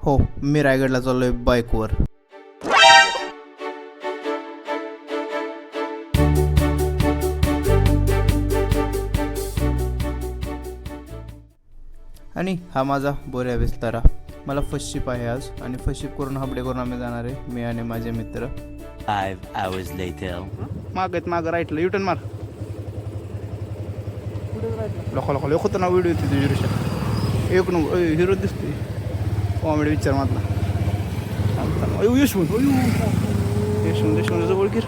हो, मी रायगडला चाललोय बाईकवर. आणि हा माझा बोऱ्या विस्तारा. मला फर्स्ट शिप आहे आज आणि फर्स्ट शिप करून हाबडे करून आम्ही जाणार आहे, मी आणि माझे मित्र. 5 hours later. मागं राईटला युटर्न मार. लोक होतं ना व्हिडिओ तुझी दृश्यात एक नंबर हिरो दिसते कॉमेडी पिक्चर मधला. यशवंत जवळ गिर.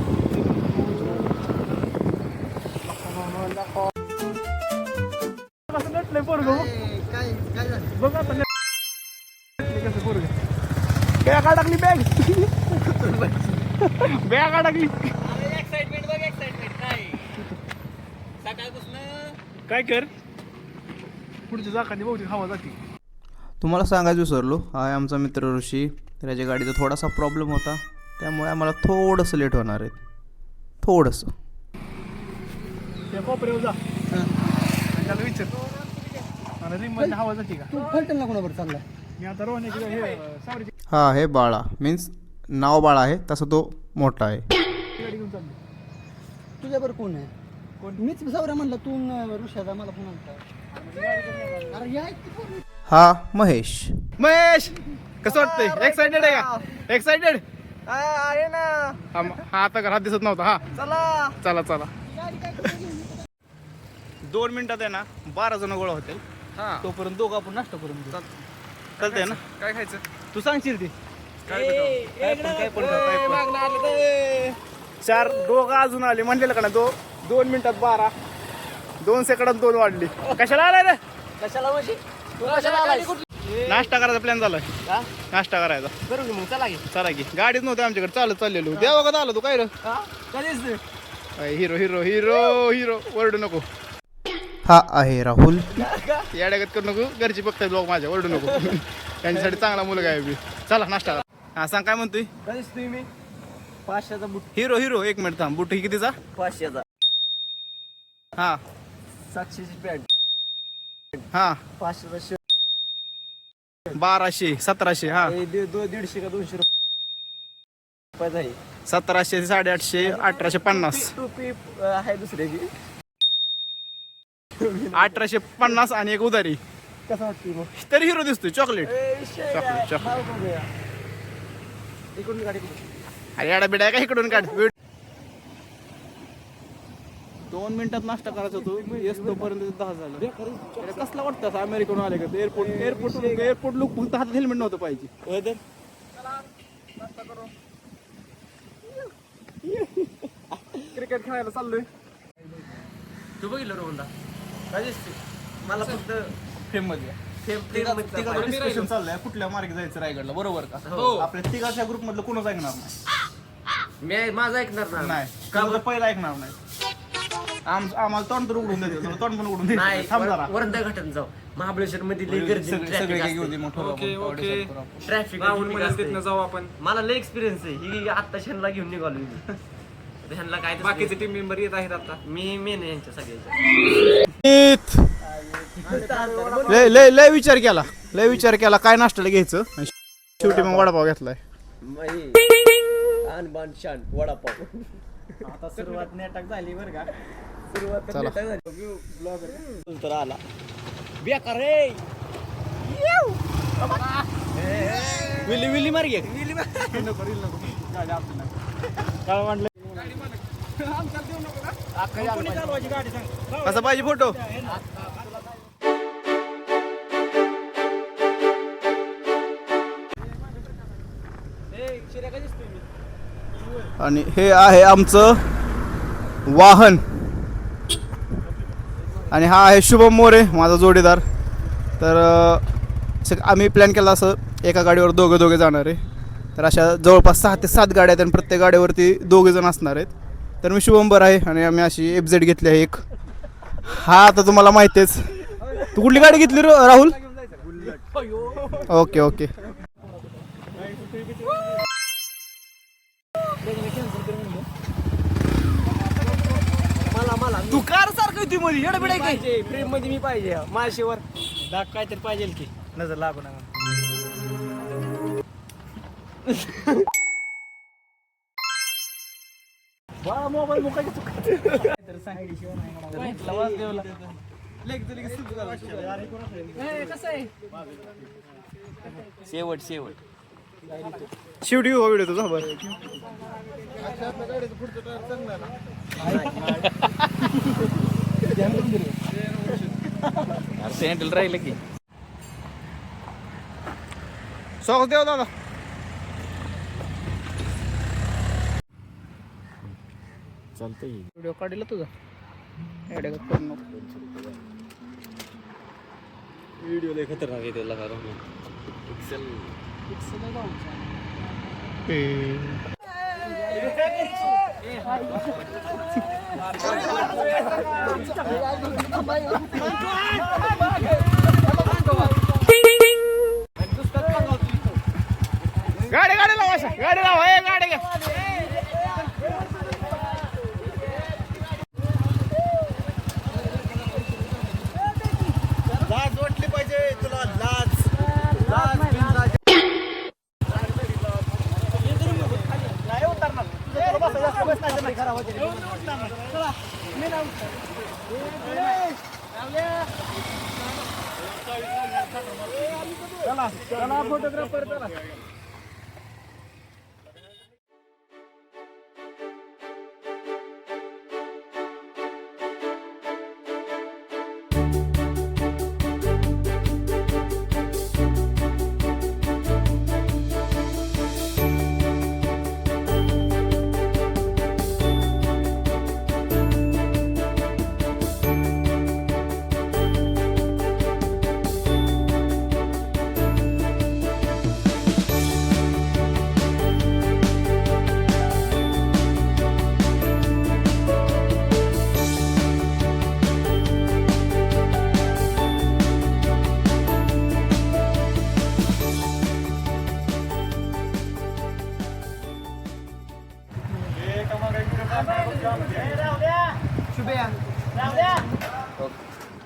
बॅग अडकली बॅग बॅग अडकली. काय कर पुढच्या चाकांनी बहुतेक हवा जाते. तुम्हाला सांगायचं विसरलो, हा आहे आमचा मित्र ऋषी. त्याच्या गाडीचा थोडासा प्रॉब्लेम होता, त्यामुळे आम्हाला थोडंसं लेट होणार आहे. थोडंसं जा त्याला विचार हवा जाते का. कोणाबरोबर चालला मी आता रोहन. हा हे बाळा मीन्स नाव बाळा आहे, तसं तो मोठा आहे. गाडी घेऊन चाललो. तुझ्याबरोबर कोण आहे? मीच सौर्या म्हणलं तू ऋषाचा मला फोन आलता. अरे या हा महेश. महेश कसं वाटतंय? एक्साइटेड आहे का? एक्साइटेड आहे ना. हा आता घरात दिसत नव्हता. हा चला चला चला. 2 मिनिटात आहे ना 12 जण गोळा होते. तोपर्यंत दोघं आपण नाश्ता करून घेऊ. चालतंय ना? काय खायचं तू सांगशील ते काय पण 4 दोघं अजून आले म्हणलेलं का ना. 2 मिनिटात 12 2 सेकंदात 2 वाढली. कशाला आलाय रे? कशाला म्हशी तू कशाला आलाय? नाश्ता करायचा प्लॅन झालाय. नाश्ता करायचा करू की मग चला की. गाडीच नव्हती आमच्याकडे, चालत चाललेलो. देवा का आलो तू काय रे? कधीच हिरो हिरो हिरो हिरो ओरडू नको. हा आहे राहुल. याड्यागत करू नको, घरची बघताय ब्लॉग माझ्या. ओरडू नको. त्यांच्यासाठी चांगला मुलगा आहे. चला नाश्ता करा. हा सांग काय म्हणतोय? कधीच तुम्ही 500चा बूट. हिरो हिरो 1 मिनिट थांब. बुट कितीचा? 500चा. हा 700ची पॅन्ट. हा 500चा शर्ट. 1200 1700. हा 150 का 200 रुपये आहे. 1700 850 1850 टोपी आहे दुसऱ्याची. 1850 आणि एक उधारी. कसं वाटतं मग? तरी हिरो दिसतोय. Chocolate chocolate. इकडून गाडी अरे याडा बिडा का इकडून काढ. 2 मिनिटात नाश्ता करायचा होतो, येस तोपर्यंत 10 झालं. कसला वाटतं असं अमेरिकन आले का? एअरपोर्ट लोक फक्त हातात हेल्मेट नव्हतं पाहिजे. क्रिकेट खेळायला चाललोय. तू बघितलं रोहनला? मला फक्त फेम मध्ये डिस्कशन चाललंय कुठल्या मार्गे जायचं रायगडला, बरोबर का? आपल्या तिघाच्या ग्रुप मधलं कोणच ऐकणार नाही. माझं ऐकणार नाही का? पहिला ऐकणार नाही. आम्हाला तोंड तर उघडून देते, तोंड पण उघडून देते. थांब जरा. वरंदा घाटात जाऊ. महाबळेश्वर मध्ये सगळे घेऊन दे मोठं. ट्रॅफिक जाऊ आपण. मला लय एक्सपिरियन्स आहे ही. आता ह्यांना घेऊन निघालो मी. ह्यांना काय बाकीचे टीम मेंबर येत आहेत. आता मी मेन आहे यांच्या सगळ्यांच्या. लय विचार केला काय नाश्त्याला घ्यायचं. शेवटी मग वडापाव घेतलाय. आणबान शान वडापाव. आता सुरुवात नेटक झाली बरं का. सुरुवात चला. झाली. ब्लॉगर तर आला बेकार रे. विली मार घे. कसं पाहिजे फोटो? आणि हे आहे आमचं वाहन. आणि हा आहे शुभम मोरे माझा जोडीदार. तर आम्ही प्लॅन केला असं एका गाडीवर दोघे जाणार आहे. तर अशा जवळपास 6 ते 7 गाड्या आहेत आणि प्रत्येक गाडीवरती 2 जण असणार आहेत. तर मी शुभंबर आहे आणि आम्ही अशी FZ घेतली आहे एक. हा आता तुम्हाला माहितीच. तू कुठली गाडी घेतली राहुल? Okay okay. तू कार सारखं होती मध्ये येडबिड आहे काय? प्रेम मध्ये मी पाहिजे. माळशेवर दाग काहीतरी पाहिजे की नजर लागू नका. शेवट शेवट शेवटी व्हिडिओ तुझा बरं हँडल राहिलं की स्वागत देव दादा. चालतंय. व्हिडिओ काढला तुझा व्हिडिओ लय खतरनाक आहे त्याला कारण गाडी गाडी लावा गाडी लावा ए गाडी घ्या. लाज वाटली पाहिजे तुला लाज लाज बिनलाज. चला फोटोग्राफर चला.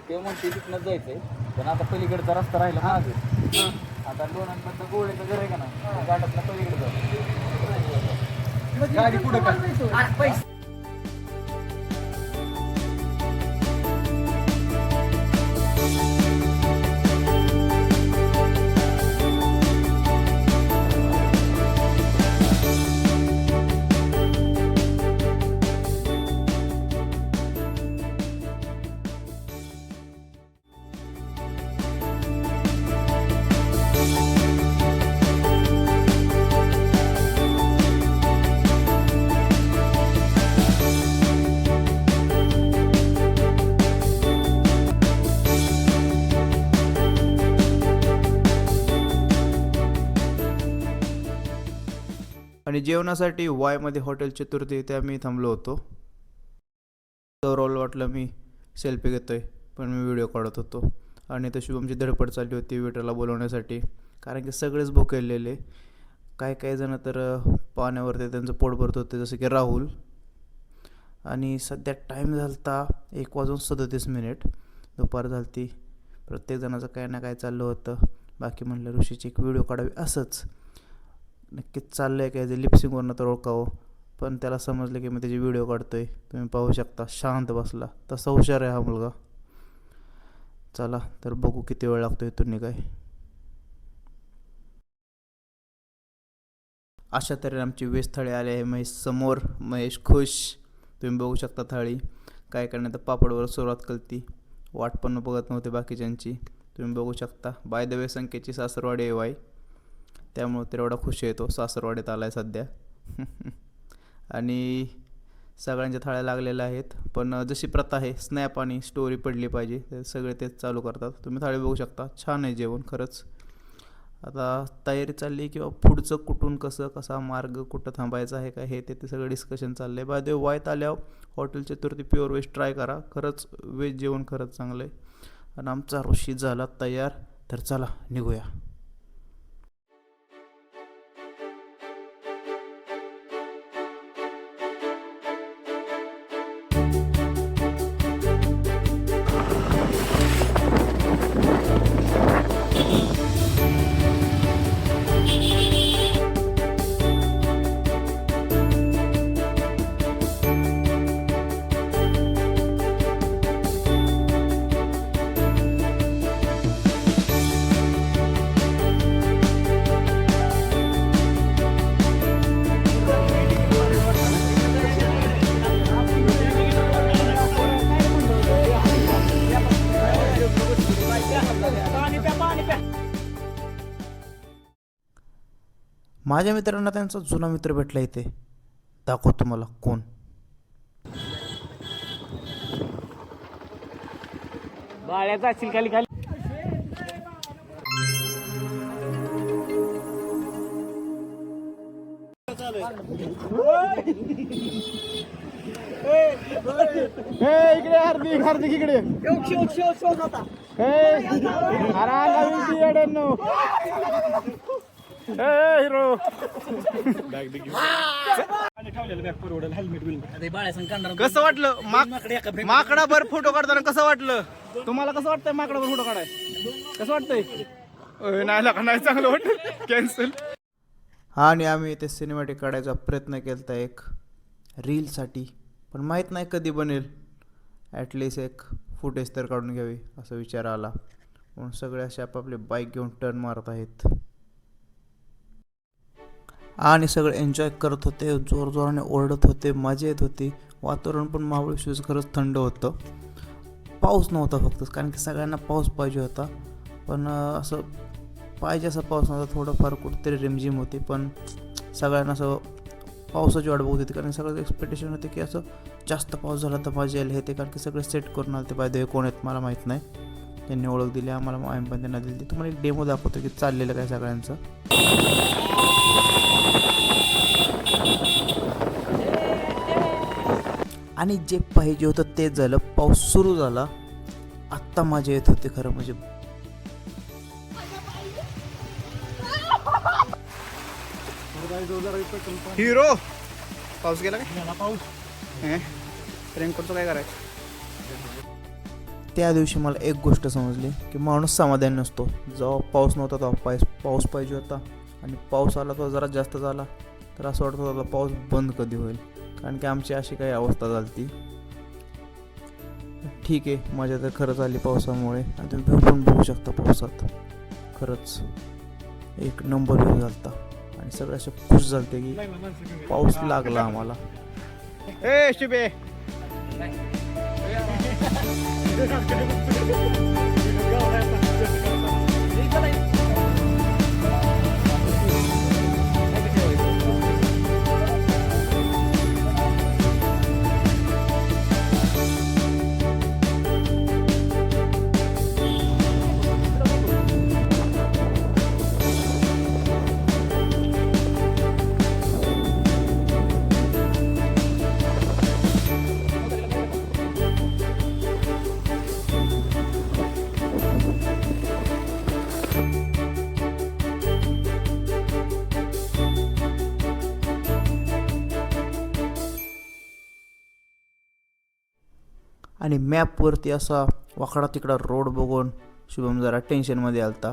ते म्हणते तिथनं जायचंय पण आता पलीकडचा रस्ता राहिला मागे. आता लोणांपर्यंत गोळ्याचं घर आहे का ना गाठातला पलीकडे जाऊ गाडी पुढे आणि जेवणासाठी वायमध्ये हॉटेल चतुर्थी इथे आम्ही थांबलो होतो. ओव्हरऑल वाटलं मी सेल्फी घेतोय पण मी व्हिडिओ काढत होतो. आणि तर शुभमची धडपड चालली होती वेटरला बोलवण्यासाठी कारण की सगळेच भुकेलेले. काही जण तर पाण्यावरती त्यांचं पोट भरत होते जसं की राहुल. आणि सध्या टाईम झाला होता 1:37 दुपार झाली ती. प्रत्येकजणाचं काही ना काय चाललं होतं. बाकी म्हणलं ऋषीची एक व्हिडिओ काढावी असंच. नक्कीच चाललं आहे काय जे लिपसिंगवरनं तर ओळखावं पण त्याला समजलं की मी त्याची व्हिडिओ काढतोय. तुम्ही पाहू शकता शांत बसला तसा हुशार आहे हा मुलगा. चला तर बघू किती वेळ लागतो इथून काय. अशा तऱ्हेने आमची वेज थाळी आली आहे महेश समोर. महेश खुश. तुम्ही बघू शकता थाळी काय करण्यात पापडवर सुरुवात केली. वाट पण बघत नव्हते बाकीच्यांची. तुम्ही बघू शकता. बाय द वे संकेतची सासरवाडी वाई त्यामुळे तर एवढा खुश आहे तो. सासरवाडीत आला आहे सध्या. आणि सगळ्यांच्या थाळ्या लागलेल्या आहेत पण जशी प्रथा आहे स्नॅप आणि स्टोरी पडली पाहिजे ते सगळे तेच चालू करतात. तुम्ही थाळी बघू शकता. छान आहे जेवण खरंच. आता तयारी चालली किंवा पुढचं कुठून कसा मार्ग कुठं थांबायचा आहे का हे ते सगळं डिस्कशन चाललं आहे. बाय द वे वाईत आल्यावर हॉटेल चतुर्थी प्युअर वेज ट्राय करा. खरंच वेज जेवण खरंच चांगलं आहे. आणि आमचा ऋषी झाला तयार तर चला निघूया. माझ्या मित्रांना त्यांचा जुना मित्र भेटला इथे. दाखवतो तुम्हाला कोण. बाळ्याचा असेल खाली खाली. इकडे हार्दिक इकडे. हिरो कसं वाटलं माकडाभर फोटो काढताना कसं वाटलं तुम्हाला? कसं वाटतंय माकडाभर फोटो काढाय? कसं वाटतंय? नाही चांगलं वाटत. कॅन्सल. आणि आम्ही इथे सिनेमॅटिक काढायचा प्रयत्न केला एक रीलसाठी, पण माहीत नाही कधी बनेल. ॲटलिस्ट एक फुटेज तर काढून घ्यावी असा विचार आला, म्हणून सगळे असे आपापले बाईक घेऊन टर्न मारत आहेत आणि सगळे एन्जॉय करत होते, जोरजोराने ओरडत होते, मजा येत होती. वातावरण पण महाबळेश्वर खरंच थंड होतं. पाऊस नव्हता फक्त, कारण की सगळ्यांना पाऊस पाहिजे होता, पण असं पाहिजे असा पाऊस नव्हता. थोडंफार कुठेतरी रिमझिम होती, पण सगळ्यांना असं पावसाची वाट बघत होती, कारण सगळं एक्सपेक्टेशन होते की असं जास्त पाऊस झाला तर मजा येईल हे ते, कारण की सगळे सेट करून आले ते. बाय कोण आहेत मला माहीत नाही, त्यांनी ओळख दिली आम्हाला, आम्ही पण त्यांना दिली. तुम्हाला एक डेमो दाखवतो की चाललेलं काय सगळ्यांचं. आणि जे पाहिजे होतं तेच झालं. पाऊस सुरू झाला, आत्ता मजा येत होती खरं म्हणजे. हिरो पाऊस गेला काय? पाऊस रेनकोटचं काय करायचं? त्या दिवशी मला एक गोष्ट समजली की माणूस समाधान नसतो. जेव्हा पाऊस नव्हता तेव्हा पाऊस पाहिजे होता, आणि पाऊस आला तो जरा जास्त झाला तर असं वाटत होतं पाऊस बंद कधी होईल, कारण की आमची अशी काही अवस्था झाली ती. ठीक आहे, मजा तर खरंच आली पावसामुळे. आणि तुम्ही व्ह्यू पण बघू शकता पावसात, खरंच एक नंबर व्ह्यू झाला आणि सगळे असे खुश झाले की पाऊस लागला आम्हाला. ए शिबे आणि मॅपवरती असा वाकडा तिकडा रोड बघून शुभम जरा टेन्शनमध्ये आलता,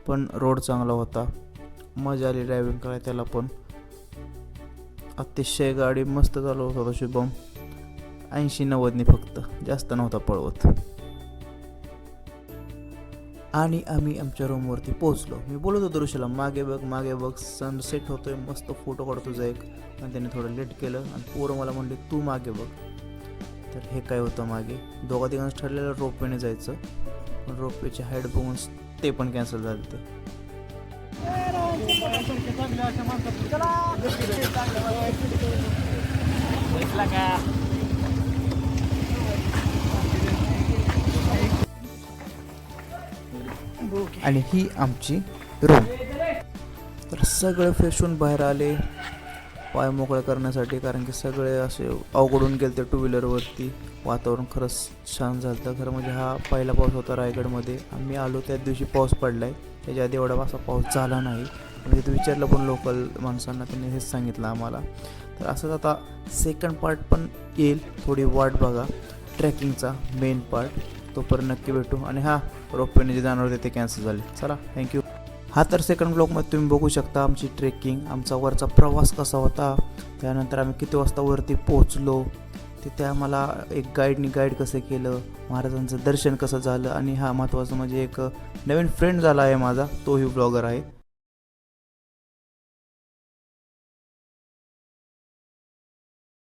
पण रोड चांगला होता. मजा आली ड्रायव्हिंग करायला त्याला पण. अतिशय गाडी मस्त चालवत होता शुभम. 80-90 फक्त, जास्त नव्हता पळवत. आणि आम्ही आमच्या रूमवरती पोहोचलो. मी बोलत होतो ऋषीला मागे बघ सनसेट होतोय, मस्त फोटो काढतो तुझा एक. आणि त्याने थोडं लेट केलं आणि पोरं मला म्हणले तू मागे बघ. तर हे काय होतं मागे, दोघा तिघांचं ठरलेलं रोपवेने जायचं, पण रोपवेची हाईट बघून ते पण कॅन्सल झालं ते. आणि ही आमची रूम. तर सगळे फ्रेश होऊन बाहेर आले पाय मोकळे करण्यासाठी, कारण की सगळे असे अवघडून गेले ते टू व्हीलरवरती. वातावरण खरंच छान झालं होतं. खरं म्हणजे हा पहिला पाऊस होता रायगडमध्ये. आम्ही आलो त्याच दिवशी पाऊस पडला आहे, त्याच्या आधी एवढा असा पाऊस झाला नाही. म्हणजे ते विचारलं पण लोकल माणसांना, त्यांनी हेच सांगितलं आम्हाला. तर असंच आता सेकंड पार्ट पण येईल, थोडी वाट बघा ट्रेकिंगचा मेन पार्ट, तोपर्यंत नक्की भेटू. आणि हा रोपवेने जे जाणार होते ते कॅन्सल झाले. चला थँक्यू. हा तर सेकंड ब्लॉगमध्ये तुम्ही बघू शकता आमची ट्रेकिंग, आमचा वरचा प्रवास कसा होता, त्यानंतर आम्ही किती वाजता वरती पोहोचलो, तिथे आम्हाला एक गाईड कसं केलं, महाराजांचं दर्शन कसं झालं. आणि हा महत्त्वाचं म्हणजे एक नवीन फ्रेंड झाला आहे माझा, तोही ब्लॉगर आहे.